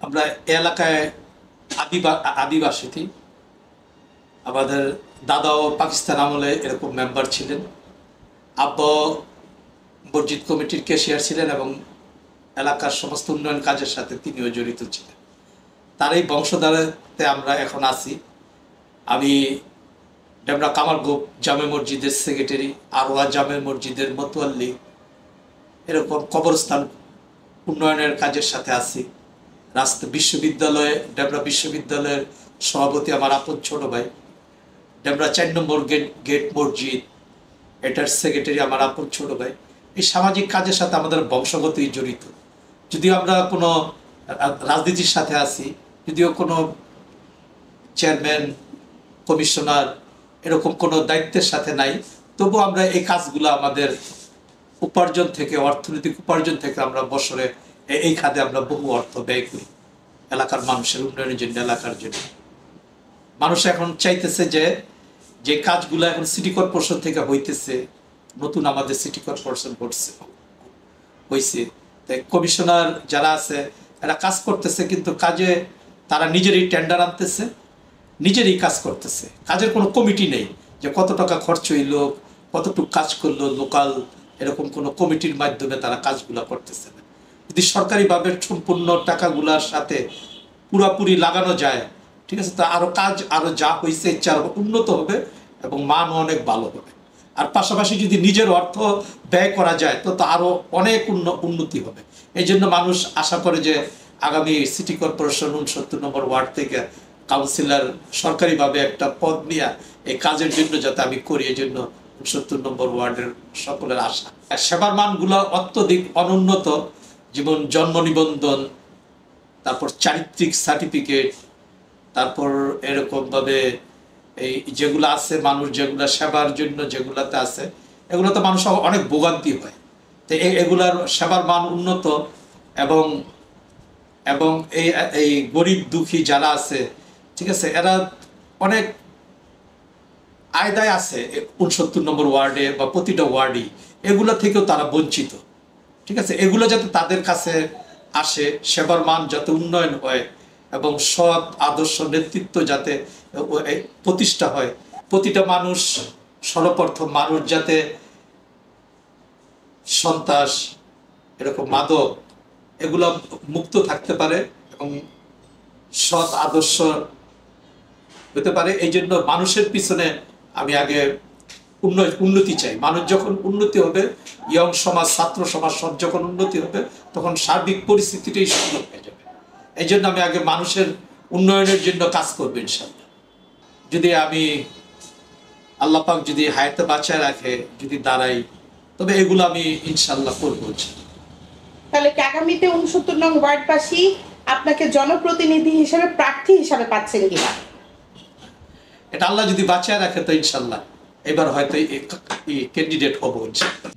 আমরা এলাকায় আদিবাসী আমাদের দাদাও পাকিস্তান আমলে এরকম মেম্বার ছিলেন, আব্বা মসজিদ কমিটির ক্যাশিয়ার ছিলেন এবং এলাকার সমস্ত উন্নয়ন কাজের সাথে তিনিও জড়িত ছিলেন। তার এই বংশধারাতে আমরা এখন আছি। আমি ডেমরা কামারগোপ জামে মসজিদের সেক্রেটারি, আরোয়া জামে মসজিদের মতোয়াল্লি, এরকম কবরস্থান উন্নয়নের কাজের সাথে আছি। বিশ্ববিদ্যালয়ে ডেমরা বিশ্ববিদ্যালয়ের সভাপতি আমার আপন ছোট ভাই। ডেমরা 4 নম্বর গেট মসজিদ, এটার সেক্রেটারি আমার আপন ছোট ভাই। এই সামাজিক কাজের সাথে আমাদের বংশগতই জড়িত। যদিও আমরা কোনো রাজনীতির সাথে আছি, যদিও কোনো চেয়ারম্যান, কমিশনার এরকম কোনো দায়িত্বের সাথে নাই, তবু আমরা এই কাজগুলো আমাদের উপার্জন থেকে, অর্থনৈতিক উপার্জন থেকে আমরা বছরে এই খাতে আমরা বহু অর্থ ব্যয় করি এলাকার মানুষের উন্নয়নের জন্য, এলাকার জন্য। মানুষ এখন চাইতেছে যে কাজগুলো এখন সিটি কর্পোরেশন থেকে হইতেছে, নতুন আমাদের সিটি কর্পোরেশন হয়েছে, তাই কমিশনার যারা আছে এরা কাজ করতেছে, কিন্তু কাজে তারা নিজেরই টেন্ডার আনতেছে, নিজেরই কাজ করতেছে। কাজের কোনো কমিটি নেই যে কত টাকা খরচ হইল, কতটুকু কাজ করলো, লোকাল এরকম কোনো কমিটির মাধ্যমে তারা কাজগুলো করতেছে না। যদি সরকারিভাবে সম্পূর্ণ টাকাগুলোর সাথে পুরাপুরি লাগানো যায়, ঠিক আছে, তা কাজ আরো যা হয়েছে ইচ্ছা আরো উন্নত হবে এবং মানও অনেক ভালো হবে। আর পাশাপাশি যদি নিজের অর্থ ব্যয় করা যায় তো আরো অনেক উন্নতি হবে। এই জন্য মানুষ আশা করে যে আগামী সিটি কর্পোরেশন 69 নম্বর ওয়ার্ড থেকে কাউন্সিলর সরকারিভাবে একটা পদ নিয়ে এই কাজের জন্য যাতে আমি করি, এই জন্য 69 নম্বর ওয়ার্ডের সকলের আশা। সেবার মানগুলো অত্যধিক অনুন্নত, যেমন জন্ম নিবন্ধন, তারপর চারিত্রিক সার্টিফিকেট, তারপর এরকমভাবে এই যেগুলো আছে মানুষ যেগুলো সেবার জন্য যেগুলাতে আছে, এগুলোতে মানুষ অনেক ভোগান্তি হয়। তো এগুলার সেবার মান উন্নত এবং এবং এই গরিব দুঃখী যারা আছে, ঠিক আছে, এরা অনেক আয়দায় আছে 69 নম্বর ওয়ার্ডে বা প্রতিটা ওয়ার্ডই, এগুলো থেকেও তারা বঞ্চিত। ঠিক আছে, এগুলো যাতে তাদের কাছে আসে, সেবার মান যাতে উন্নয়ন হয় এবং সৎ আদর্শ নেতৃত্ব যাতে প্রতিষ্ঠা হয়, প্রতিটা মানুষ, সর্বপ্রথম মানুষ যাতে সন্ত্রাস, এরকম মাদক এগুলো মুক্ত থাকতে পারে এবং সৎ আদর্শ হতে পারে। এই জন্য মানুষের পিছনে আমি আগে উন্নতি চাই। মানুষ যখন উন্নতি হবে, ইয়ং সমাজ, ছাত্র সমাজ সব যখন উন্নতি হবে, তখন সার্বিক পরিস্থিতিটাই সুন্দর হয়ে যাবে। এই জন্য আমি আগে মানুষের উন্নয়নের জন্য কাজ করবো ইনশাল্লাহ। যদি আমি আল্লাহ পাক যদি হায়াতে বাঁচায় রাখে, যদি দাঁড়াই, তবে এগুলো আমি ইনশাল্লাহ করবো। তাহলে কি আগামীতে 69 নং ওয়ার্ডবাসী আপনাকে জনপ্রতিনিধি হিসেবে, প্রার্থী হিসেবে পাচ্ছেন কিনা? এটা আল্লাহ যদি বাঁচায় রাখে তো ইনশাল্লাহ এবার হয়তো ক্যান্ডিডেট হবো ইনশাল্লাহ।